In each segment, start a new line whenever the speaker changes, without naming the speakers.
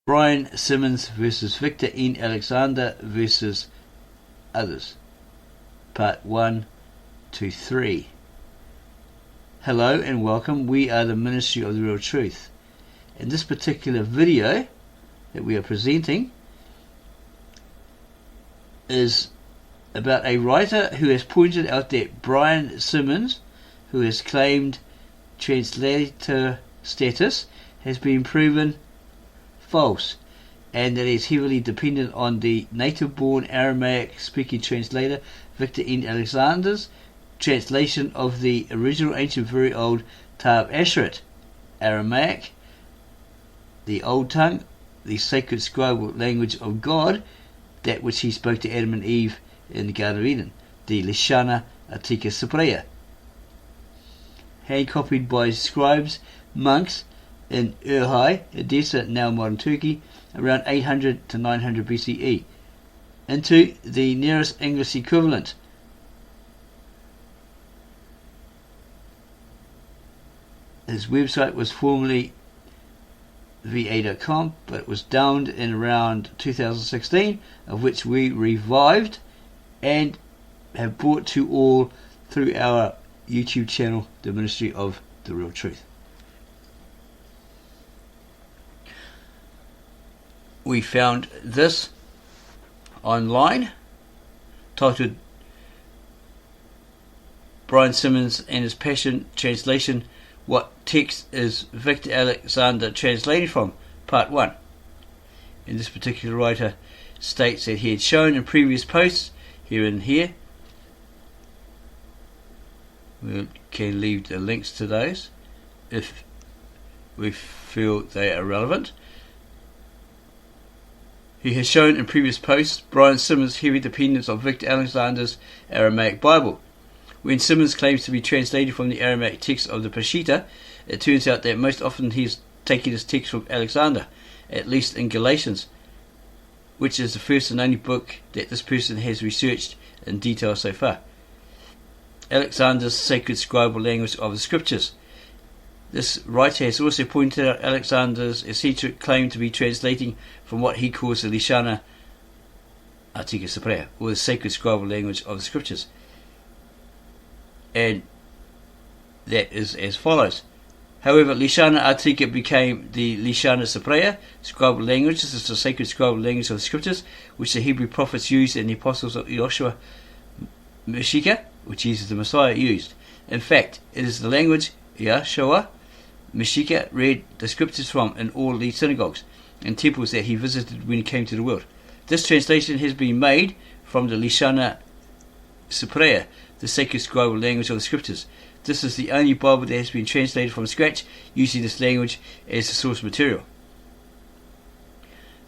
Brian Simmons versus Victor Alexander versus others. Part 1 to 3. Hello and welcome. We are the Ministry of the Real Truth. In this particular video that we are presenting is about a writer who has pointed out that Brian Simmons, who has claimed translator status, has been proven false, and that is heavily dependent on the native-born Aramaic-speaking translator Victor Alexander's translation of the original ancient very old asserted Aramaic, the Old Tongue, the sacred scribal language of God, that which he spoke to Adam and Eve in the Garden of Eden, the Lishana Atika Sabrea, hand copied by scribes, monks in Urhai, Edessa, now modern Turkey, around 800 to 900 BCE, into the nearest English equivalent. His website was formerly va.com, but it was downed in around 2016, of which we revived and have brought to all through our YouTube channel, the Ministry of the Real Truth. We found this online, titled Brian Simmons and His Passion Translation, What Text is Victor Alexander Translating From? Part 1. And this particular writer states that he had shown in previous posts, here and here, we can leave the links to those if we feel they are relevant. He has shown in previous posts Brian Simmons' heavy dependence on Victor Alexander's Aramaic Bible. When Simmons claims to be translated from the Aramaic text of the Peshitta, it turns out that most often he is taking his text from Alexander, at least in Galatians, which is the first and only book that this person has researched in detail so far. Alexander's sacred scribal language of the Scriptures. This writer has also pointed out Alexander's eccentric claim to be translating from what he calls the Lishana Atika Sabrea, or the sacred scribal language of the Scriptures. And that is as follows. However, Lishana Atika became the Lishana Sabrea, scribal language. This is the sacred scribal language of the Scriptures, which the Hebrew prophets used and the apostles of Joshua Mashiach, which Jesus the Messiah, used. In fact, it is the language Yahshua Mashiach read the Scriptures from in all the synagogues and temples that he visited when he came to the world. This translation has been made from the Lishana Sabrea, the sacred scribal language of the Scriptures. This is the only Bible that has been translated from scratch using this language as the source material.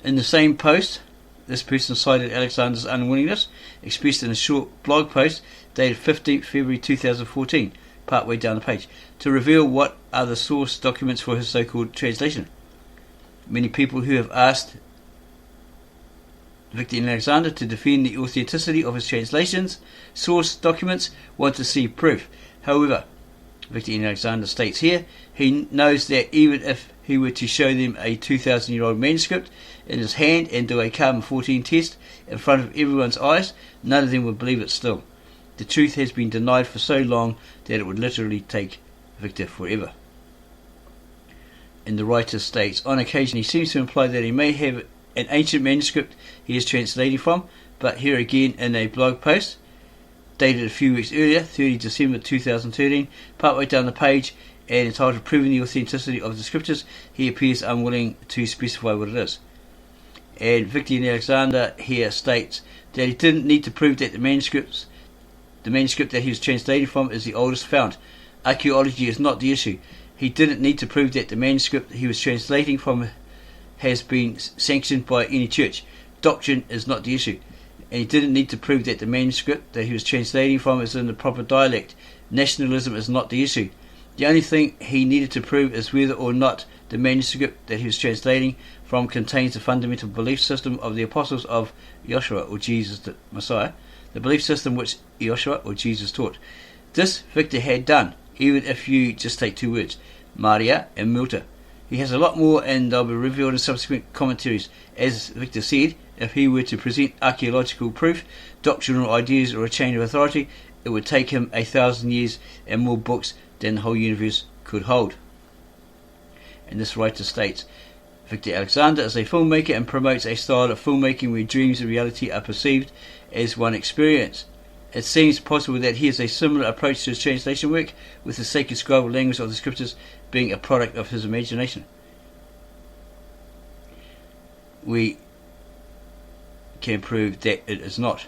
In the same post, this person cited Alexander's unwillingness, expressed in a short blog post dated 15th February 2014, partway down the page, to reveal what are the source documents for his so-called translation. Many people who have asked Victor Alexander to defend the authenticity of his translations, source documents, want to see proof. However, Victor Alexander states here, he knows that even if he were to show them a 2,000-year-old manuscript in his hand and do a carbon-14 test in front of everyone's eyes, none of them would believe it still. The truth has been denied for so long that it would literally take Victor forever. And the writer states, on occasion he seems to imply that he may have an ancient manuscript he is translating from, but here again in a blog post dated a few weeks earlier, 30 December 2013, partway down the page and entitled Proving the Authenticity of the Scriptures, he appears unwilling to specify what it is. And Victor Alexander here states that he didn't need to prove that the manuscript that he was translating from is the oldest found. Archaeology is not the issue. He didn't need to prove that the manuscript he was translating from has been sanctioned by any church. Doctrine is not the issue. And he didn't need to prove that the manuscript that he was translating from is in the proper dialect. Nationalism is not the issue. The only thing he needed to prove is whether or not the manuscript that he was translating from contains the fundamental belief system of the apostles of Joshua, or Jesus the Messiah, the belief system which Joshua or Jesus taught. This Victor had done, even if you just take two words, Maria and Multa. He has a lot more, and they'll be revealed in subsequent commentaries. As Victor said, if he were to present archaeological proof, doctrinal ideas, or a chain of authority, it would take him 1,000 years and more books than the whole universe could hold. And this writer states, Victor Alexander is a filmmaker and promotes a style of filmmaking where dreams and reality are perceived as one experience. It seems possible that he has a similar approach to his translation work, with the sacred scribal language of the scriptures being a product of his imagination. We can prove that it is not.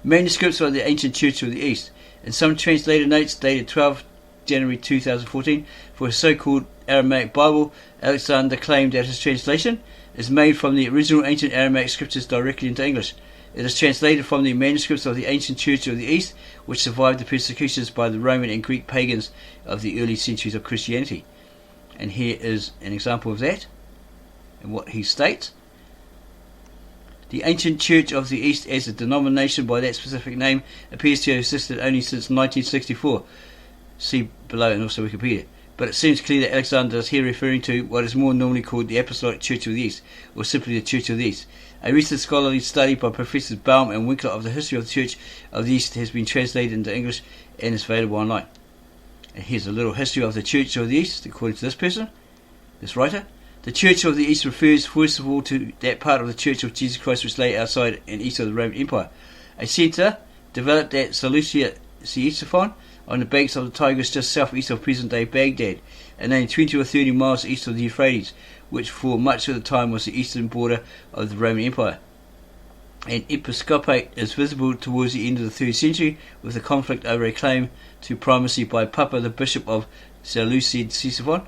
Manuscripts of the Ancient Church of the East. In some translator notes dated 12 January 2014 for his so-called Aramaic Bible, Alexander claimed that his translation is made from the original ancient Aramaic scriptures directly into English. It is translated from the manuscripts of the Ancient Church of the East, which survived the persecutions by the Roman and Greek pagans of the early centuries of Christianity. And here is an example of that, and what he states. The Ancient Church of the East, as a denomination by that specific name, appears to have existed only since 1964. See below, and also Wikipedia. But it seems clear that Alexander is here referring to what is more normally called the Apostolic Church of the East, or simply the Church of the East. A recent scholarly study by Professors Baum and Winkler of the history of the Church of the East has been translated into English and is available online. And here's a little history of the Church of the East, according to this person, this writer. The Church of the East refers first of all to that part of the Church of Jesus Christ which lay outside and east of the Roman Empire. A centre developed at Seleucia Ctesiphon on the banks of the Tigris just southeast of present-day Baghdad, and only 20 or 30 miles east of the Euphrates, which for much of the time was the eastern border of the Roman Empire. An episcopate is visible towards the end of the 3rd century, with a conflict over a claim to primacy by Papa, the Bishop of Seleucid Ctesiphon.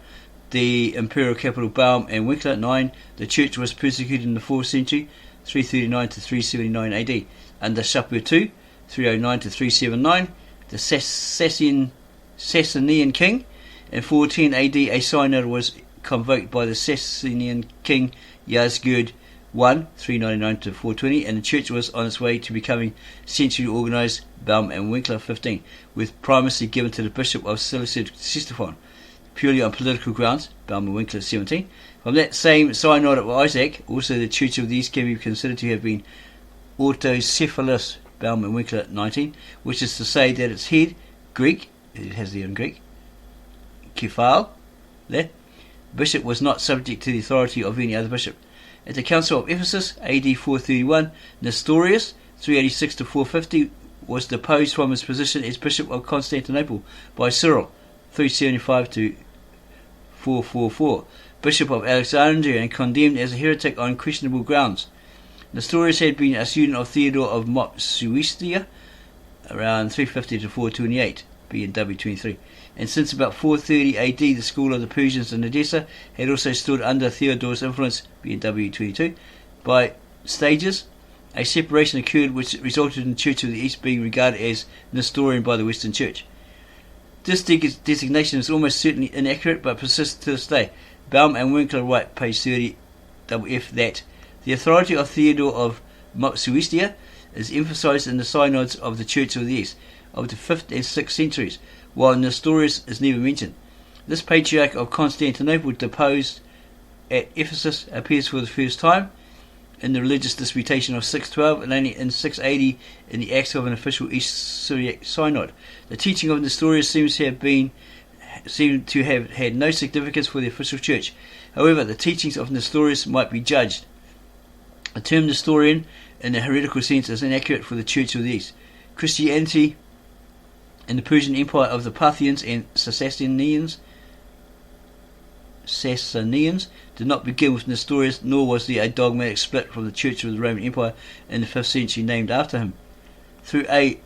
The imperial capital Baum and Winkler. 9. The church was persecuted in the 4th century, 339 to 379 AD, under Shapur II, 309 to 379. The Sasanian king. In 410 AD, a synod was convoked by the Sasanian king Yazgurd I, 399 to 420, and the church was on its way to becoming centrally organised. Baum and Winkler. 15, with primacy given to the Bishop of Seleucid Ctesiphon, purely on political grounds. Baum and Winkler. 17. From that same synod of Isaac, also the Church of the East can be considered to have been autocephalous. Baum and Winkler. 19, which is to say that its head, Greek, it has the in Greek, Kephal, the bishop was not subject to the authority of any other bishop. At the Council of Ephesus, AD 431, Nestorius, 386 to 450, was deposed from his position as Bishop of Constantinople by Cyril, 375 to 444, Bishop of Alexandria, and condemned as a heretic on questionable grounds. Nestorius had been a student of Theodore of Mopsuestia around 350 to 428, B&W 23, and since about 430 AD the school of the Persians in Edessa had also stood under Theodore's influence, B&W 22. By stages, a separation occurred which resulted in the Church of the East being regarded as Nestorian by the Western Church. This designation is almost certainly inaccurate but persists to this day. Baum and Winkler write, page 30, FF, that the authority of Theodore of Mopsuestia is emphasized in the synods of the Church of the East of the 5th and 6th centuries, while Nestorius is never mentioned. This patriarch of Constantinople, deposed at Ephesus, appears for the first time in the religious disputation of 612 and only in 680 in the Acts of an official East Syriac synod. The teaching of Nestorius seems to have had no significance for the official church. However, the teachings of Nestorius might be judged. The term Nestorian, in a heretical sense, is inaccurate for the Church of the East. Christianity in the Persian Empire of the Parthians and Sassanians did not begin with Nestorius, nor was there a dogmatic split from the Church of the Roman Empire in the 5th century named after him. Through a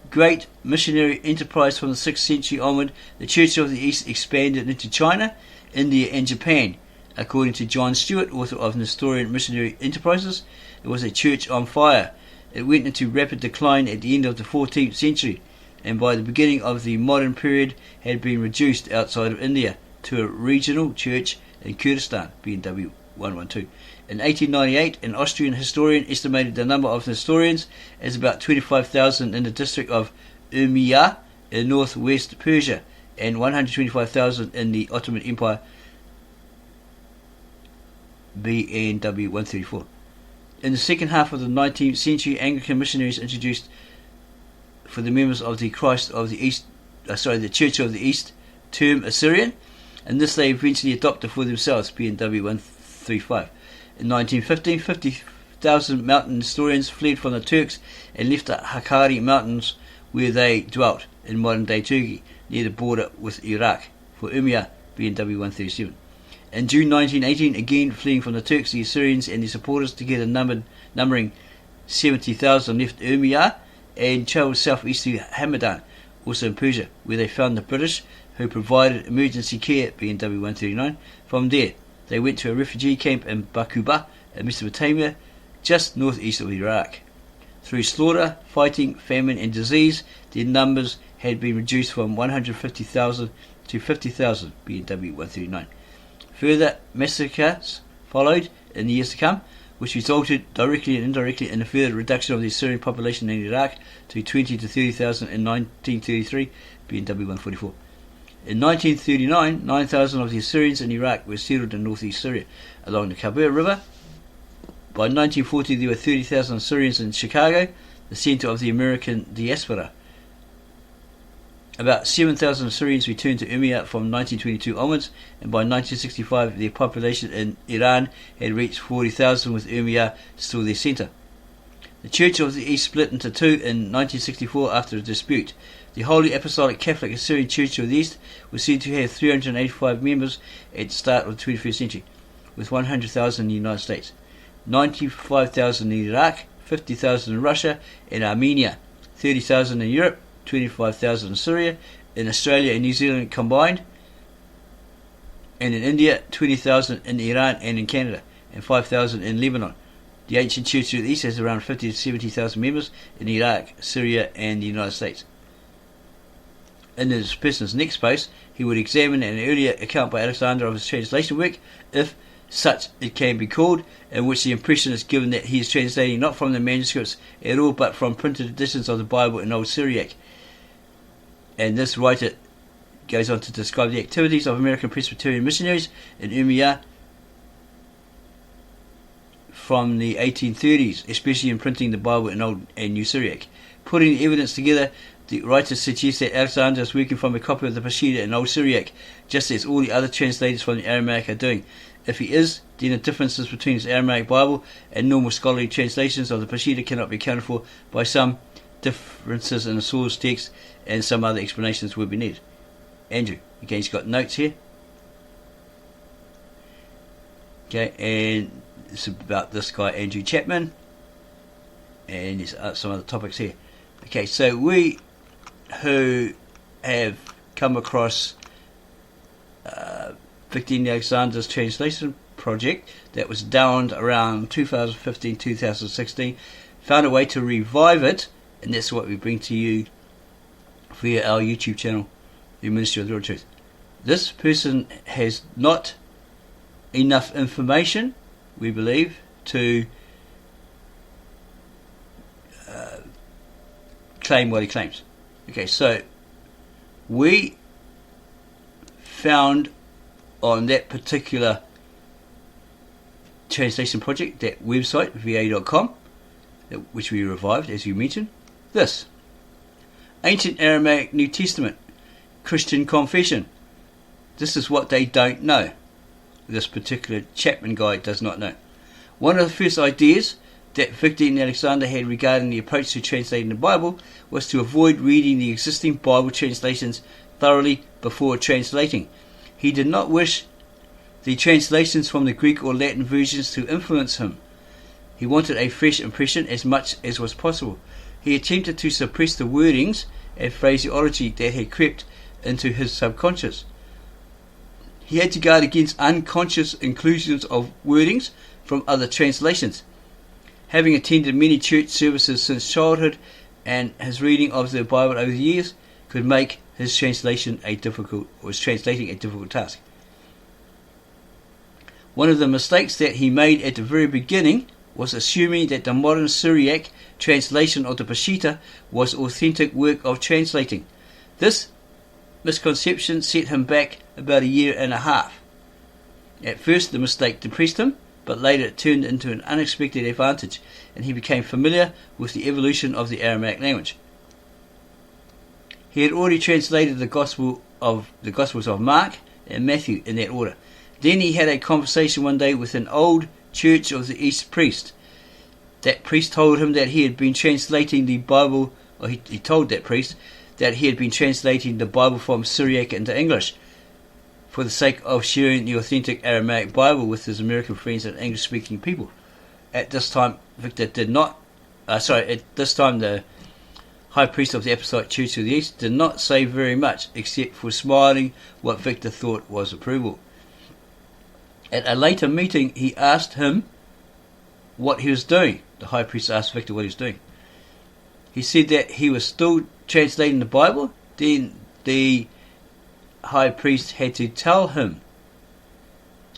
great missionary enterprise from the 6th century onward, the Church of the East expanded into China, India and Japan. According to John Stewart, author of Nestorian Missionary Enterprises, it was a church on fire. It went into rapid decline at the end of the 14th century, and by the beginning of the modern period had been reduced outside of India to a regional church in Kurdistan, B&W 112. In 1898, an Austrian historian estimated the number of Nestorians as about 25,000 in the district of Urmia in northwest Persia, and 125,000 in the Ottoman Empire BNW 134. In the second half of the 19th century, Anglican missionaries introduced for the members of the the Church of the East term Assyrian, and this they eventually adopted for themselves, BNW 135. In 1915, 50,000 mountain Nestorians fled from the Turks and left the Hakkari Mountains, where they dwelt in modern-day Turkey, near the border with Iraq, for Umayyah, BNW 137. In June 1918, again fleeing from the Turks, the Assyrians and their supporters, together numbering 70,000, left Umayyah and travelled southeast to Hamadan, also in Persia, where they found the British, who provided emergency care, BNW 139. From there, they went to a refugee camp in Bakuba, in Mesopotamia, just northeast of Iraq. Through slaughter, fighting, famine and disease, their numbers had been reduced from 150,000 to 50,000, BNW 139. Further massacres followed in the years to come, which resulted directly and indirectly in a further reduction of the Assyrian population in Iraq to 20 to 30,000 in 1933, BNW 144. In 1939, 9,000 of the Assyrians in Iraq were settled in northeast Syria along the Khabur River. By 1940, there were 30,000 Assyrians in Chicago, the centre of the American diaspora. About 7,000 Assyrians returned to Umayyah from 1922 onwards, and by 1965 their population in Iran had reached 40,000, with Umayyah still their centre. The Church of the East split into two in 1964 after a dispute. The Holy Apostolic Catholic Assyrian Church of the East was said to have 385 members at the start of the 21st century, with 100,000 in the United States, 95,000 in Iraq, 50,000 in Russia and Armenia, 30,000 in Europe, 25,000 in Syria, in Australia and New Zealand combined, and in India 20,000, in Iran and in Canada, and 5,000 in Lebanon. The ancient Church of the East has around 50 to 70,000 members in Iraq, Syria and the United States. In this person's next post, he would examine an earlier account by Alexander of his translation work, if such it can be called, in which the impression is given that he is translating not from the manuscripts at all, but from printed editions of the Bible in Old Syriac. And this writer goes on to describe the activities of American Presbyterian missionaries in Umayyah from the 1830s, especially in printing the Bible in Old and New Syriac. Putting the evidence together, the writer suggests that Alexander is working from a copy of the Peshitta in Old Syriac, just as all the other translators from the Aramaic are doing. If he is, then the differences between his Aramaic Bible and normal scholarly translations of the Peshitta cannot be accounted for by some differences in the source text, and some other explanations will be needed. Andrew, again, he's got notes here. Okay, and it's about this guy, Andrew Chapman, and there's some other topics here. Okay, so we who have come across Victor Alexander's translation project that was downed around 2015-2016, found a way to revive it, and that's what we bring to you via our YouTube channel, the Ministry of the Real Truth. This person has not enough information, we believe, to claim what he claims. Okay, so we found on that particular translation project, that website, va.com, which we revived, as you mentioned, this. Ancient Aramaic New Testament, Christian Confession. This is what they don't know. This particular Chapman guy does not know. One of the first ideas that Victor Alexander had regarding the approach to translating the Bible was to avoid reading the existing Bible translations thoroughly before translating. He did not wish the translations from the Greek or Latin versions to influence him. He wanted a fresh impression as much as was possible. He attempted to suppress the wordings and phraseology that had crept into his subconscious. He had to guard against unconscious inclusions of wordings from other translations. Having attended many church services since childhood, and his reading of the Bible over the years could make his translating a difficult task. One of the mistakes that he made at the very beginning was assuming that the modern Syriac translation of the Peshitta was authentic work of translating. This misconception set him back about a year and a half. At first the mistake depressed him, but later it turned into an unexpected advantage, and he became familiar with the evolution of the Aramaic language. He had already translated the Gospels of Mark and Matthew in that order. Then he had a conversation one day with an old Church of the East priest. That priest told him that he had been translating the Bible, or he told that priest that he had been translating the Bible from Syriac into English for the sake of sharing the authentic Aramaic Bible with his American friends and English-speaking people. At this time, the high priest of the Apostolic Church of the East did not say very much, except for smiling what Victor thought was approval. At a later meeting, he asked him what he was doing. The high priest asked Victor what he was doing. He said that he was still translating the Bible. Then the high priest had to tell him.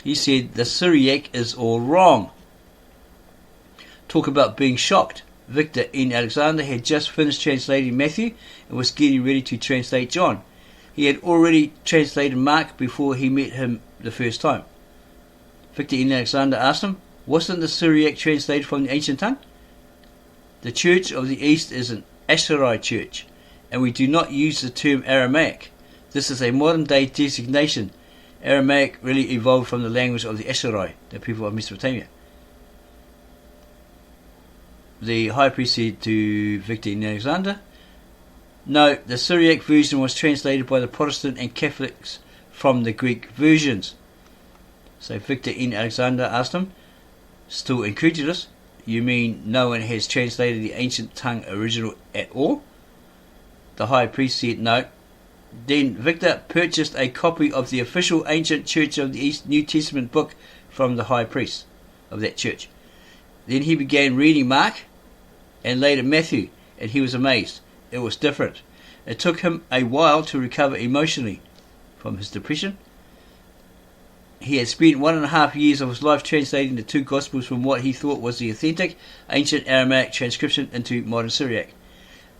He said, the Syriac is all wrong. Talk about being shocked. Victor Alexander had just finished translating Matthew and was getting ready to translate John. He had already translated Mark before he met him the first time. Victor Alexander asked him, wasn't the Syriac translated from the ancient tongue? The Church of the East is an asserted church, and we do not use the term Aramaic. This is a modern day designation. Aramaic really evolved from the language of the Assyri, the people of Mesopotamia. The high priest said to Victor Alexander, no, the Syriac version was translated by the Protestant and Catholics from the Greek versions. So Victor Alexander asked him, still incredulous, you mean no one has translated the ancient tongue original at all? The high priest said no. Then Victor purchased a copy of the official ancient Church of the East New Testament book from the high priest of that church. Then he began reading Mark and later Matthew, and he was amazed. It was different. It took him a while to recover emotionally from his depression. He had spent 1.5 years of his life translating the two Gospels from what he thought was the authentic ancient Aramaic transcription into modern Syriac.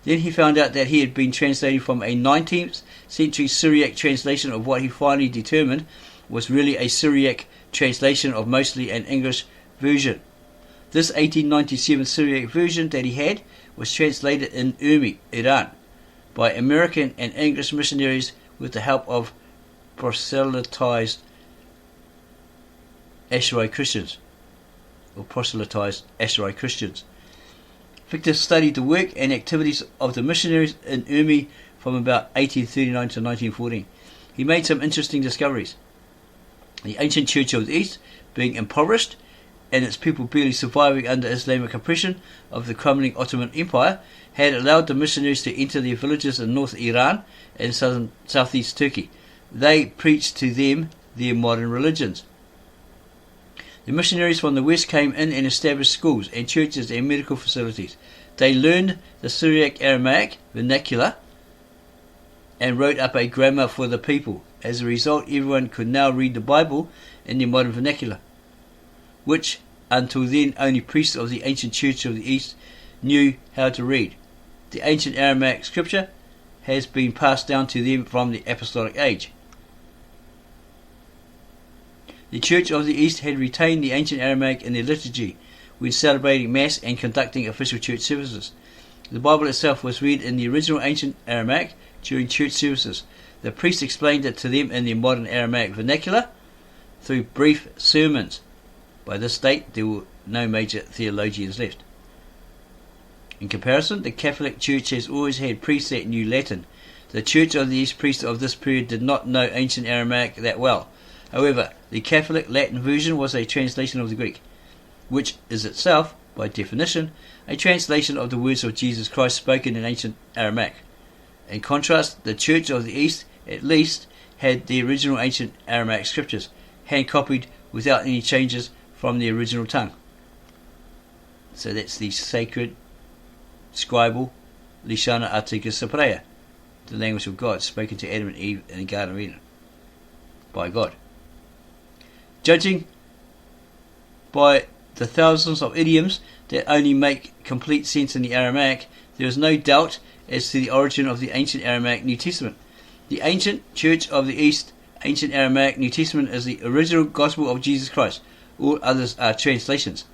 Then he found out that he had been translating from a 19th century Syriac translation of what he finally determined was really a Syriac translation of mostly an English version. This 1897 Syriac version that he had was translated in Urmi, Iran, by American and English missionaries with the help of proselytized Assyri Christians. Victor studied the work and activities of the missionaries in Urmi from about 1839 to 1914. He made some interesting discoveries. The ancient Church of the East, being impoverished and its people barely surviving under Islamic oppression of the crumbling Ottoman Empire, had allowed the missionaries to enter their villages in North Iran and southeast Turkey. They preached to them their modern religions. The missionaries from the West came in and established schools and churches and medical facilities. They learned the Syriac Aramaic vernacular and wrote up a grammar for the people. As a result, everyone could now read the Bible in their modern vernacular, which until then only priests of the ancient Church of the East knew how to read. The ancient Aramaic scripture has been passed down to them from the Apostolic Age. The Church of the East had retained the ancient Aramaic in their liturgy when celebrating Mass and conducting official church services. The Bible itself was read in the original ancient Aramaic during church services. The priest explained it to them in their modern Aramaic vernacular through brief sermons. By this date, there were no major theologians left. In comparison, the Catholic Church has always had priests that knew Latin. The Church of the East priests of this period did not know ancient Aramaic that well. However, the Catholic Latin version was a translation of the Greek, which is itself, by definition, a translation of the words of Jesus Christ spoken in ancient Aramaic. In contrast, the Church of the East, at least, had the original ancient Aramaic scriptures, hand-copied without any changes from the original tongue. So that's the sacred, scribal, Lishana Artica Saprea, the language of God, spoken to Adam and Eve in the Garden of Eden, by God. Judging by the thousands of idioms that only make complete sense in the Aramaic, there is no doubt as to the origin of the ancient Aramaic New Testament. The ancient Church of the East, ancient Aramaic New Testament, is the original gospel of Jesus Christ. All others are translations.